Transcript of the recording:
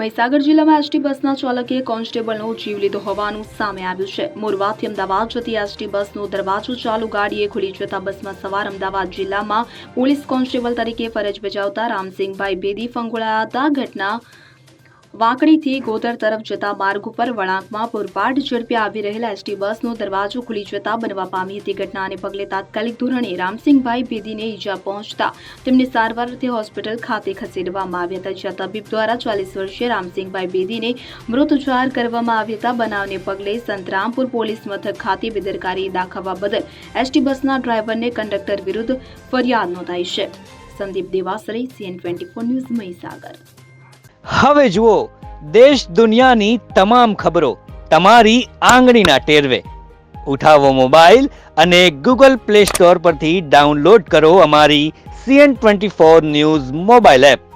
મહીસાગર જિલ્લામાં એસટી બસના ચાલકે કોન્સ્ટેબલનો જીવ લીધો હોવાનું સામે આવ્યું છે। મોરવાથી અમદાવાદ જતી એસટી બસનો દરવાજો ચાલુ ગાડીએ ખુલી જતા બસમાં સવાર અમદાવાદ જિલ્લામાં પોલીસ કોન્સ્ટેબલ તરીકે ફરજ બજાવતા રામસિંહભાઈ બેદી ફંગોળાયા હતા। ઘટના વાંકડીથી ગોદર તરફ જતા માર્ગ ઉપર વળાંકમાં પૂરપાટ ઝડપે આવી રહેલા એસટી બસનો દરવાજો ખુલી જતા બનવા પામી હતી। ઘટનાને પગલે તાત્કાલિક ધોરણે રામસિંહભાઈ બેદીને ઈજા પહોંચતા તેમને સારવાર અર્થે હોસ્પિટલ ખાતે ખસેડવામાં આવ્યા હતા, જ્યાં તબીબ દ્વારા 40 વર્ષીય રામસિંહભાઈ બેદીને મૃત જાહેર કરવામાં આવ્યા હતા। બનાવને પગલે સંતરામપુર પોલીસ મથક ખાતે બેદરકારી દાખવવા બદલ એસટી બસના ડ્રાઈવરને કંડક્ટર વિરુદ્ધ ફરિયાદ નોંધાઈ છે। Sandeep Devasari, CN24 news, Mahisagar. હવે જુઓ દેશ દુનિયાની તમામ ખબરો તમારી આંગળીના ટેરવે। ઉઠાવો મોબાઈલ અને Google Play Store પરથી ડાઉનલોડ કરો અમારી CN24 ન્યૂઝ મોબાઈલ એપ।